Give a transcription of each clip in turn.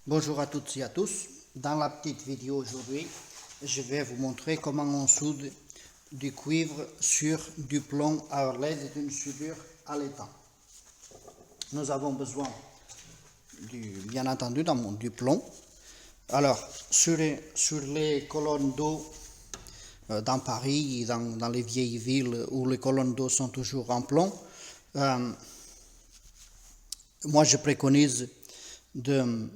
Bonjour à toutes et à tous. Dans la petite vidéo aujourd'hui, je vais vous montrer comment on soude du cuivre sur du plomb à l'aide d'une soudure à l'étain. Nous avons besoin, bien entendu, du plomb. Alors, sur les colonnes d'eau dans Paris et dans les vieilles villes où les colonnes d'eau sont toujours en plomb, moi je préconise de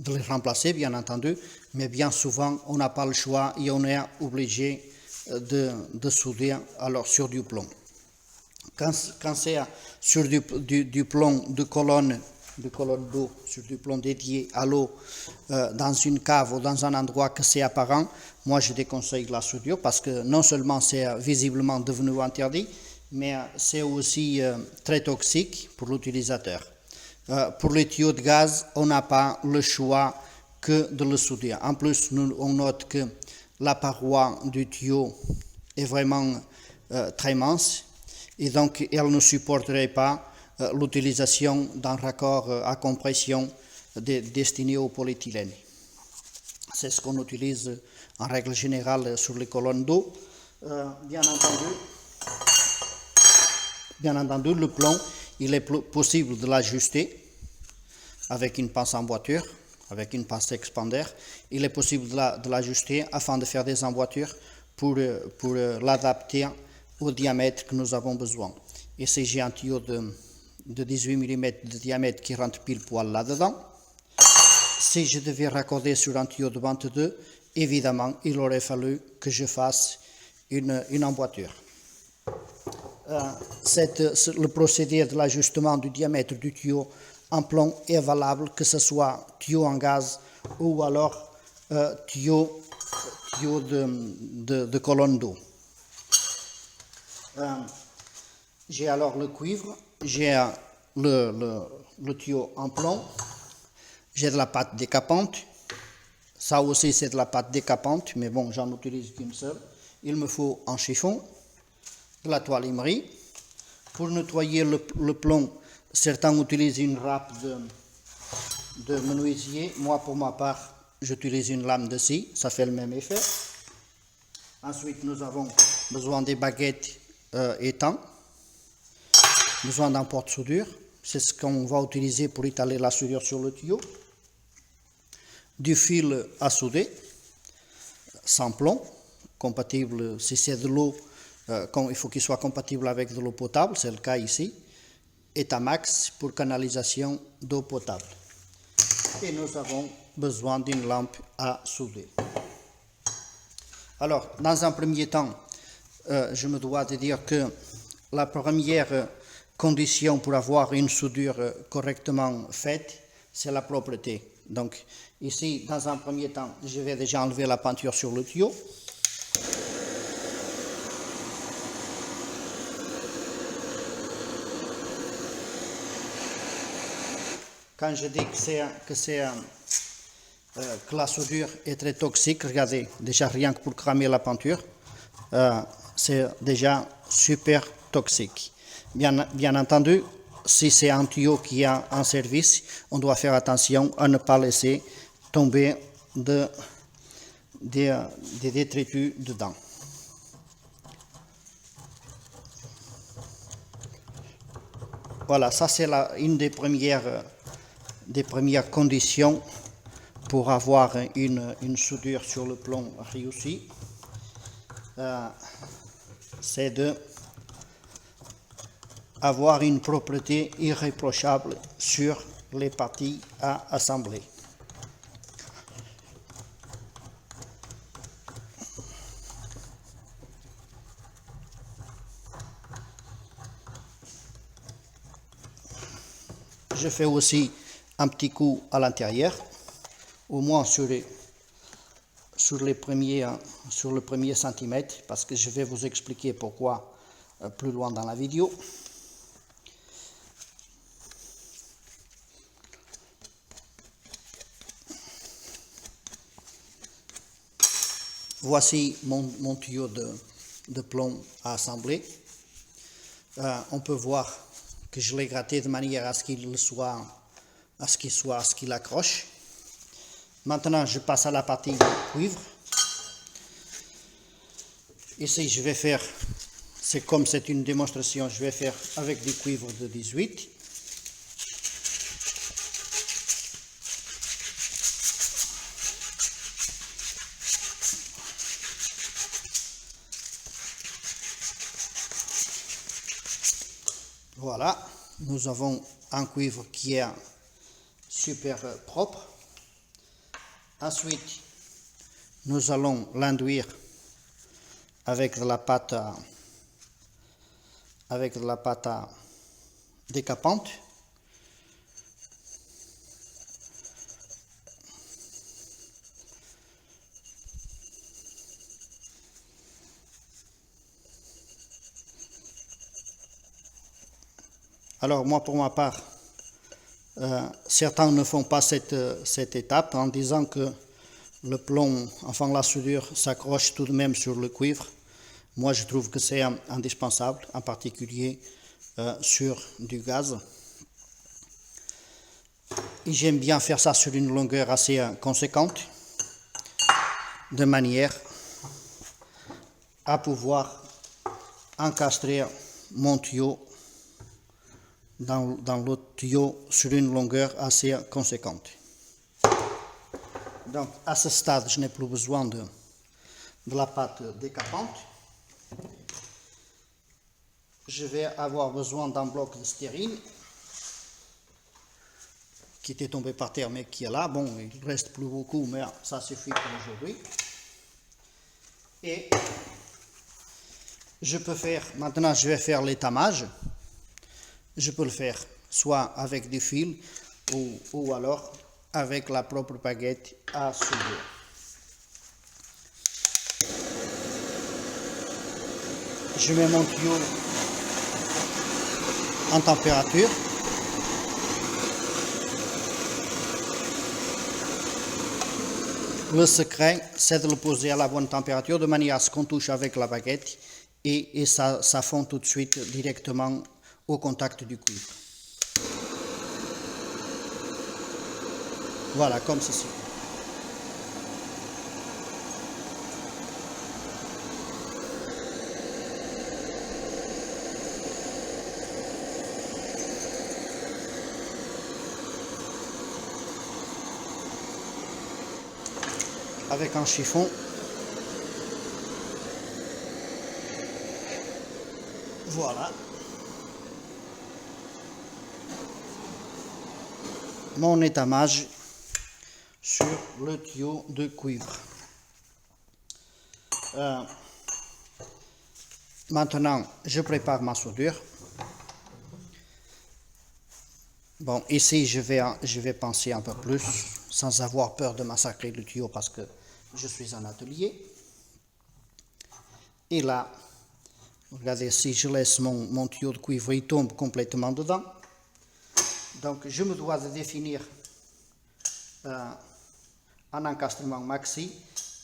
les remplacer, bien entendu, mais bien souvent on n'a pas le choix et on est obligé de souder alors sur du plomb. Quand c'est sur du plomb de colonne d'eau, sur du plomb dédié à l'eau, dans une cave ou dans un endroit que c'est apparent, moi je déconseille la soudure parce que non seulement c'est visiblement devenu interdit, mais c'est aussi très toxique pour l'utilisateur. Pour les tuyaux de gaz, on n'a pas le choix que de le souder. En plus, on note que la paroi du tuyau est vraiment très mince et donc elle ne supporterait pas l'utilisation d'un raccord à compression destiné au polyéthylène. C'est ce qu'on utilise en règle générale sur les colonnes d'eau. Bien entendu, le plomb, il est possible de l'ajuster avec une pince emboîture, avec une pince expander. Il est possible de l'ajuster afin de faire des emboîtures pour l'adapter au diamètre que nous avons besoin. Ici, j'ai un tuyau de 18 mm de diamètre qui rentre pile poil là-dedans. Si je devais raccorder sur un tuyau de 22, évidemment, il aurait fallu que je fasse une emboîture. Le procédé de l'ajustement du diamètre du tuyau en plomb est valable que ce soit tuyau en gaz ou alors tuyau de colonne d'eau. J'ai alors le cuivre, j'ai le tuyau en plomb, j'ai de la pâte décapante, ça aussi c'est de la pâte décapante, mais bon, j'en utilise qu'une seule. Il me faut un chiffon, de la toile Emery. Pour nettoyer le plomb, certains utilisent une râpe de menuisier. Moi, pour ma part, j'utilise une lame de scie, ça fait le même effet. Ensuite, nous avons besoin des baguettes étain, besoin d'un porte-soudure, c'est ce qu'on va utiliser pour étaler la soudure sur le tuyau. Du fil à souder, sans plomb, compatible, si c'est de l'eau, il faut qu'il soit compatible avec de l'eau potable, c'est le cas ici, et Tamax pour canalisation d'eau potable. Et nous avons besoin d'une lampe à souder. Alors, dans un premier temps, je me dois de dire que la première condition pour avoir une soudure correctement faite, c'est la propreté. Donc, ici, dans un premier temps, je vais déjà enlever la peinture sur le tuyau. Quand je dis que la soudure est très toxique, regardez, déjà rien que pour cramer la peinture, c'est déjà super toxique. Bien entendu, si c'est un tuyau qui a un service, on doit faire attention à ne pas laisser tomber des détritus dedans. Voilà, ça c'est une des premières conditions pour avoir une soudure sur le plomb réussie, c'est d'avoir une propreté irréprochable sur les parties à assembler. Je fais aussi un petit coup à l'intérieur, au moins sur le premier centimètre, parce que je vais vous expliquer pourquoi plus loin dans la vidéo. Voici mon tuyau de plomb à assembler. On peut voir que je l'ai gratté de manière à ce qu'il accroche. Maintenant, je passe à la partie cuivre. Ici, je vais faire, c'est comme c'est une démonstration, je vais faire avec du cuivre de 18. Voilà, nous avons un cuivre qui est super propre. Ensuite, nous allons l'enduire avec de la pâte décapante. Alors moi, pour ma part, certains ne font pas cette étape en disant que le plomb, enfin la soudure, s'accroche tout de même sur le cuivre. Moi, je trouve que c'est indispensable, en particulier sur du gaz. Et j'aime bien faire ça sur une longueur assez conséquente, de manière à pouvoir encastrer mon tuyau dans le tuyau sur une longueur assez conséquente. Donc, à ce stade, je n'ai plus besoin de la pâte décapante. Je vais avoir besoin d'un bloc de styrine qui était tombé par terre mais qui est là. Bon, il ne reste plus beaucoup, mais ça suffit pour aujourd'hui. Et je peux faire, maintenant je vais faire l'étamage. Je peux le faire soit avec du fil ou alors avec la propre baguette à souder. Je mets mon tuyau en température. Le secret, c'est de le poser à la bonne température de manière à ce qu'on touche avec la baguette et ça fond tout de suite directement au contact du cuivre. Voilà, comme ceci. Avec un chiffon. Voilà. Mon étamage sur le tuyau de cuivre. Maintenant, je prépare ma soudure. Bon, ici, je vais penser un peu plus, sans avoir peur de massacrer le tuyau parce que je suis en atelier. Et là, regardez, si je laisse mon tuyau de cuivre, il tombe complètement dedans. Donc, je me dois de définir un encastrement maxi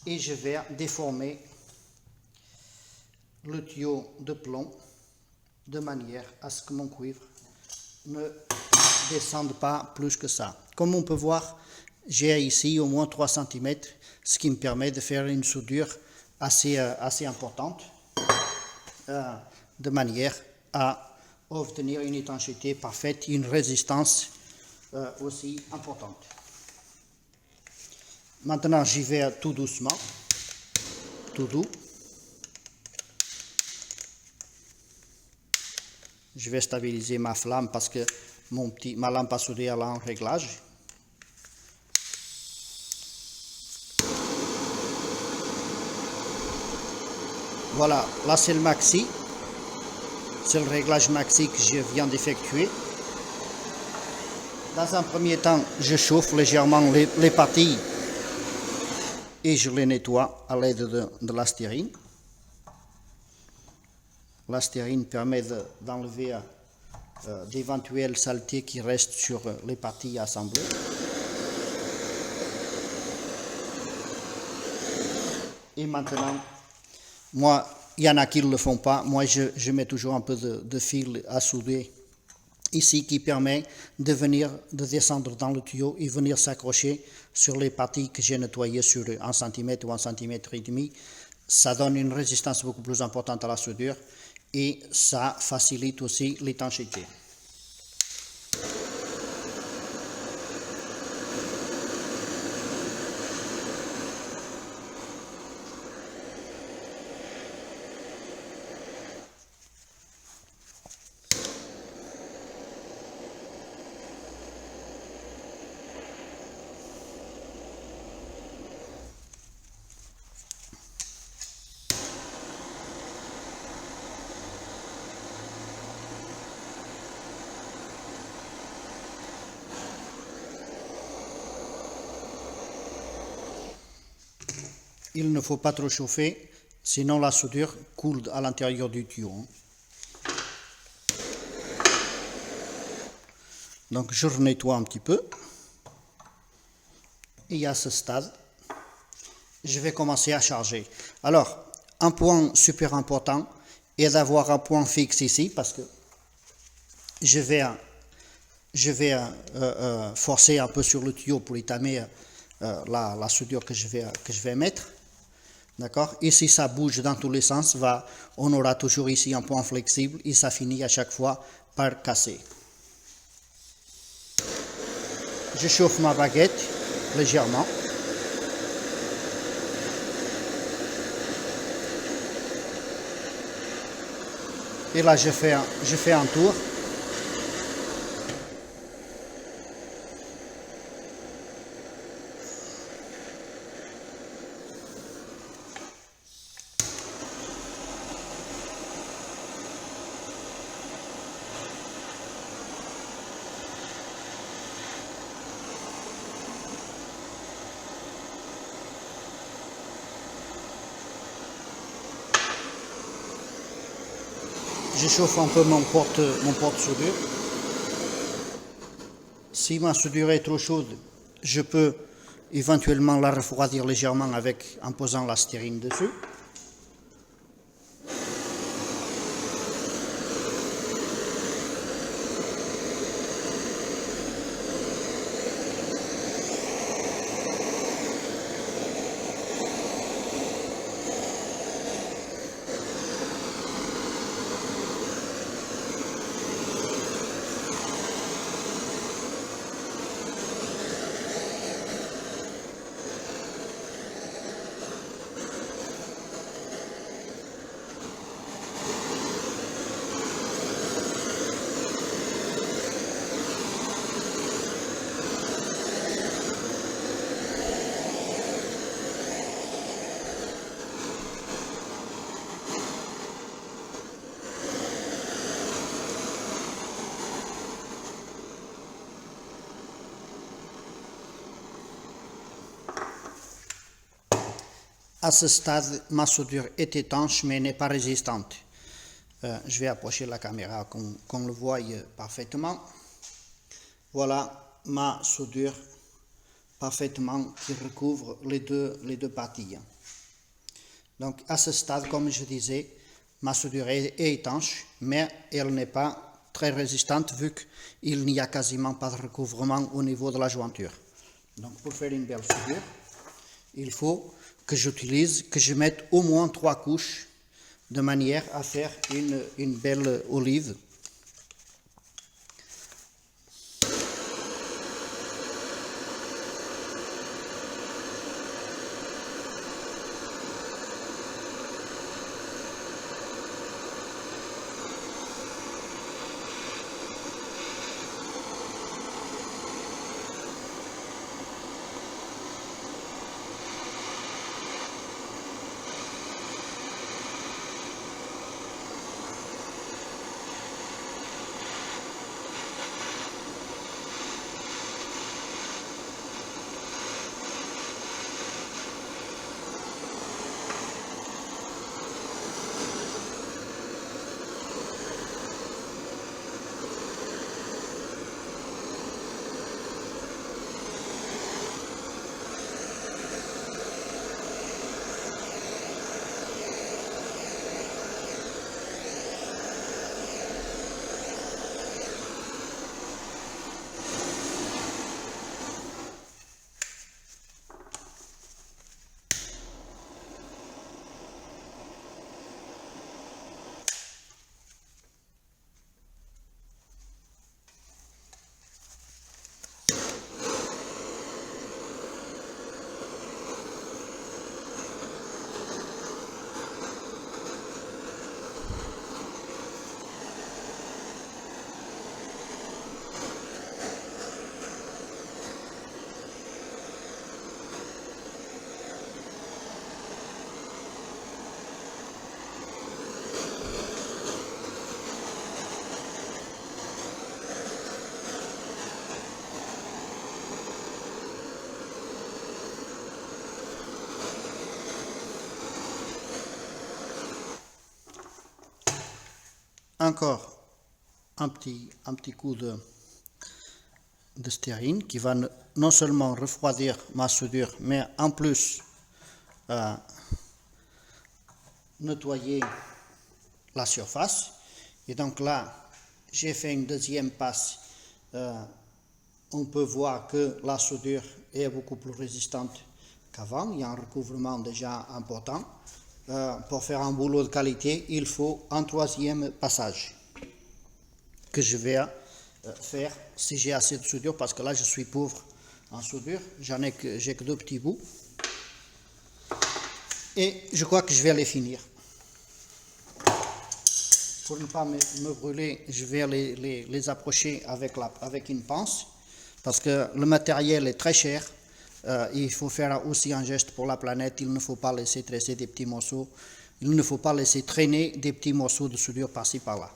et je vais déformer le tuyau de plomb de manière à ce que mon cuivre ne descende pas plus que ça. Comme on peut voir, j'ai ici au moins 3 cm, ce qui me permet de faire une soudure assez importante, de manière à obtenir une étanchéité parfaite et une résistance aussi importante. Maintenant, j'y vais tout doucement, tout doux. Je vais stabiliser ma flamme parce que ma lampe à souder est en réglage. Voilà, là c'est le maxi. C'est le réglage maxi que je viens d'effectuer. Dans un premier temps, je chauffe légèrement les parties et je les nettoie à l'aide de la styrine. La styrine permet d'enlever d'éventuelles saletés qui restent sur les parties assemblées. Et maintenant, moi, il y en a qui ne le font pas. Moi, je mets toujours un peu de fil à souder ici qui permet de descendre dans le tuyau et venir s'accrocher sur les parties que j'ai nettoyées sur 1 cm ou 1 cm et demi. Ça donne une résistance beaucoup plus importante à la soudure et ça facilite aussi l'étanchéité. Il ne faut pas trop chauffer, sinon la soudure coule à l'intérieur du tuyau. Donc je renettoie un petit peu. Et à ce stade, je vais commencer à charger. Alors, un point super important est d'avoir un point fixe ici, parce que je vais forcer un peu sur le tuyau pour entamer la soudure que je vais mettre. D'accord? Et si ça bouge dans tous les sens, on aura toujours ici un point flexible et ça finit à chaque fois par casser. Je chauffe ma baguette légèrement. Et là, je fais un tour. Je chauffe un peu mon porte-soudure. Si ma soudure est trop chaude, je peux éventuellement la refroidir légèrement en posant la styrine dessus. À ce stade, ma soudure est étanche mais n'est pas résistante. Je vais approcher la caméra qu'on le voie parfaitement. Voilà ma soudure parfaitement qui recouvre les deux parties. Donc à ce stade, comme je disais, ma soudure est étanche, mais elle n'est pas très résistante vu qu'il n'y a quasiment pas de recouvrement au niveau de la jointure. Donc pour faire une belle soudure, il faut que je mette au moins 3 couches de manière à faire une belle olive. encore un petit coup de stérine qui va non seulement refroidir ma soudure, mais en plus nettoyer la surface. Et donc là, j'ai fait une deuxième passe. On peut voir que la soudure est beaucoup plus résistante qu'avant. Il y a un recouvrement déjà important. Pour faire un boulot de qualité, il faut un troisième passage que je vais faire si j'ai assez de soudure, parce que là je suis pauvre en soudure, j'ai que deux petits bouts. Et je crois que je vais les finir. Pour ne pas me brûler, je vais les approcher avec une pince, parce que le matériel est très cher. Il faut faire aussi un geste pour la planète. Il ne faut pas laisser tresser des petits morceaux. Il ne faut pas laisser traîner des petits morceaux de soudure par-ci par-là.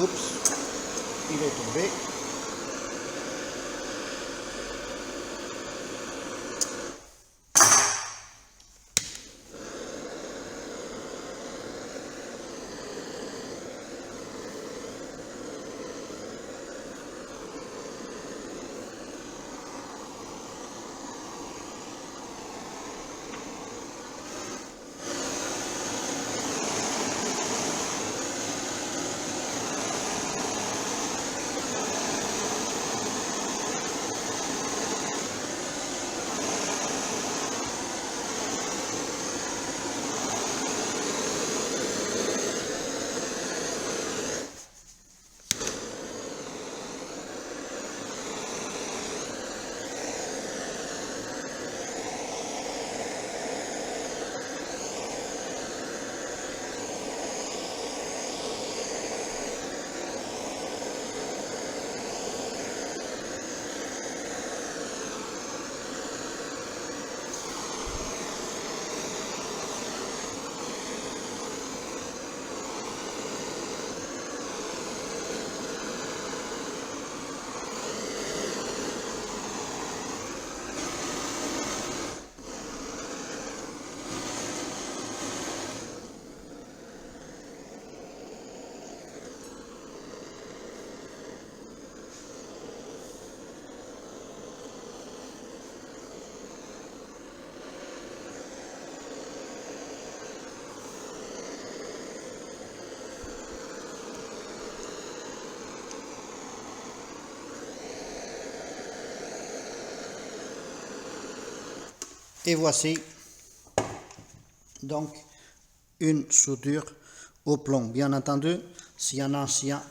Oups, il est tombé. Et voici donc une soudure au plomb. Bien entendu, si un ancien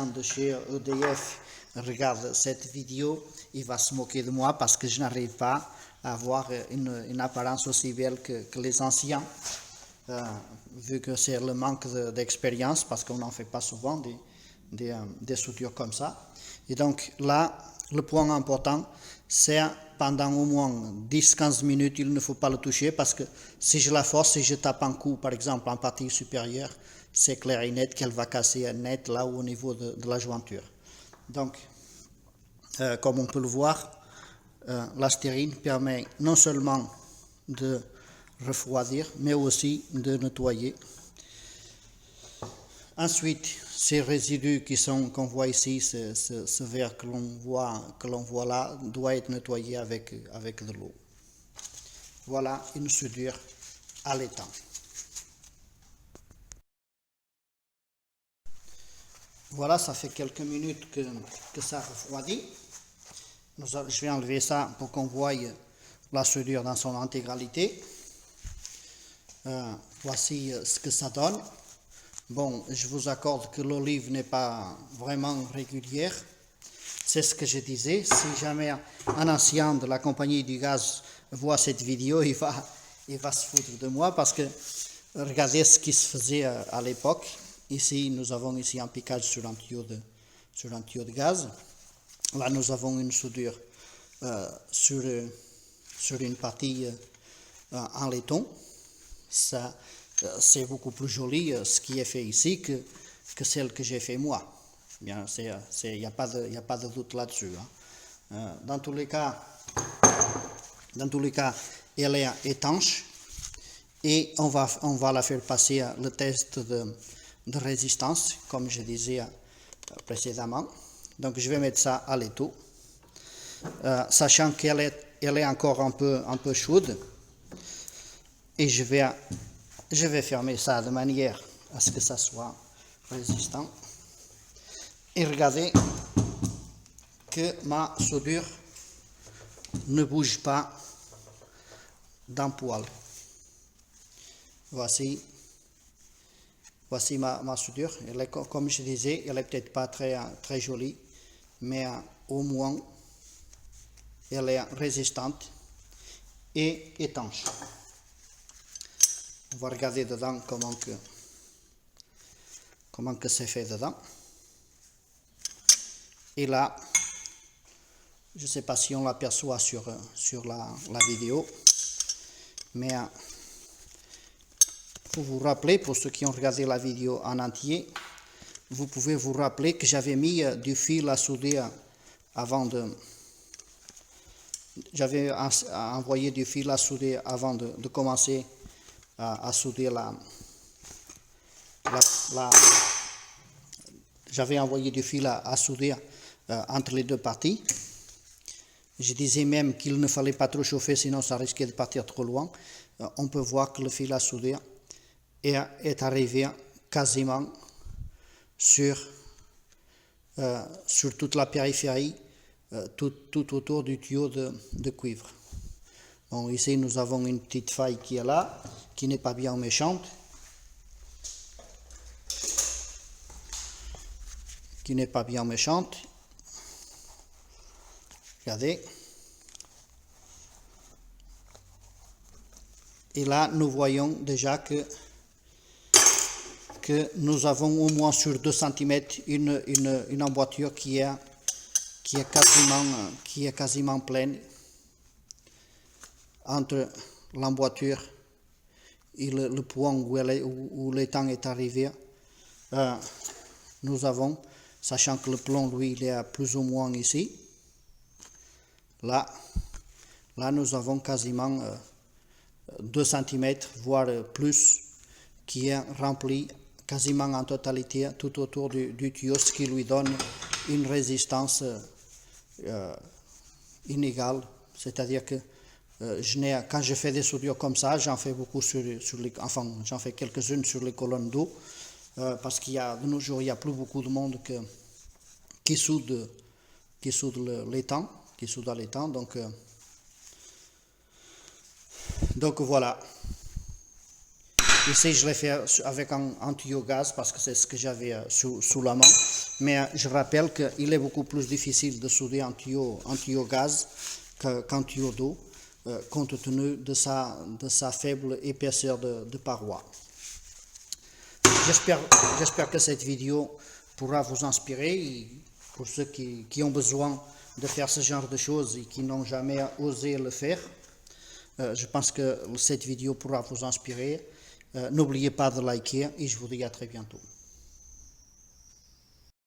de chez EDF regarde cette vidéo, il va se moquer de moi parce que je n'arrive pas à avoir une apparence aussi belle que les anciens, vu que c'est le manque d'expérience, parce qu'on n'en fait pas souvent des soudures comme ça. Et donc là, le point important, c'est pendant au moins 10-15 minutes, il ne faut pas le toucher, parce que si je la force, si je tape un coup, par exemple, en partie supérieure, c'est clair et net qu'elle va casser net là au niveau de la jointure. Donc, comme on peut le voir, la stérine permet non seulement de refroidir, mais aussi de nettoyer. Ensuite, ces résidus qu'on voit ici, ce verre que l'on voit là, doit être nettoyé avec de l'eau. Voilà une soudure à l'étang. Voilà, ça fait quelques minutes que ça refroidit. Je vais enlever ça pour qu'on voie la soudure dans son intégralité. Voici ce que ça donne. Bon, je vous accorde que l'olive n'est pas vraiment régulière. C'est ce que je disais. Si jamais un ancien de la compagnie du gaz voit cette vidéo, il va se foutre de moi parce que regardez ce qui se faisait à l'époque. Ici, nous avons ici un piquage sur un tuyau de gaz. Là, nous avons une soudure sur une partie en laiton. Ça, c'est beaucoup plus joli ce qui est fait ici que celle que j'ai fait moi. Bien, il n'y a pas de doute là-dessus. Hein. Dans tous les cas, elle est étanche et on va la faire passer le test de résistance, comme je disais précédemment. Donc je vais mettre ça à l'étau, sachant qu'elle est encore un peu chaude, et je vais fermer ça de manière à ce que ça soit résistant. Et regardez que ma soudure ne bouge pas d'un poil. Voici ma soudure. Elle est, comme je disais, elle n'est peut-être pas très jolie, mais au moins elle est résistante et étanche. On va regarder dedans comment que c'est fait dedans. Et là, je ne sais pas si on l'aperçoit sur la vidéo, mais pour vous rappeler, pour ceux qui ont regardé la vidéo en entier, vous pouvez vous rappeler que j'avais mis du fil à souder j'avais envoyé du fil à souder avant de commencer à souder j'avais envoyé du fil à souder entre les deux parties. Je disais même qu'il ne fallait pas trop chauffer, sinon ça risquait de partir trop loin. On peut voir que le fil à souder est arrivé quasiment sur toute la périphérie, tout autour du tuyau de cuivre. Bon, ici nous avons une petite faille qui est là, qui n'est pas bien méchante. Regardez. Et là, nous voyons déjà que nous avons au moins sur 2 cm une emboîture qui est quasiment pleine entre l'emboîture et le point où l'étang est arrivé. Nous avons, sachant que le plomb, lui, il est plus ou moins ici. Là nous avons quasiment 2 cm, voire plus, qui est rempli quasiment en totalité tout autour du tuyau, ce qui lui donne une résistance inégale. C'est-à-dire que quand je fais des soudures comme ça, j'en fais beaucoup j'en fais quelques-unes sur les colonnes d'eau, parce de nos jours, il n'y a plus beaucoup de monde qui soude l'étang, qui soude à l'étang. Donc voilà. Ici, je l'ai fait avec un tuyau gaz parce que c'est ce que j'avais sous la main. Mais je rappelle qu'il est beaucoup plus difficile de souder un tuyau gaz qu'un tuyau d'eau, compte tenu de sa faible épaisseur de paroi. J'espère que cette vidéo pourra vous inspirer. Et pour ceux qui ont besoin de faire ce genre de choses et qui n'ont jamais osé le faire, je pense que cette vidéo pourra vous inspirer. N'oubliez pas de liker et je vous dis à très bientôt.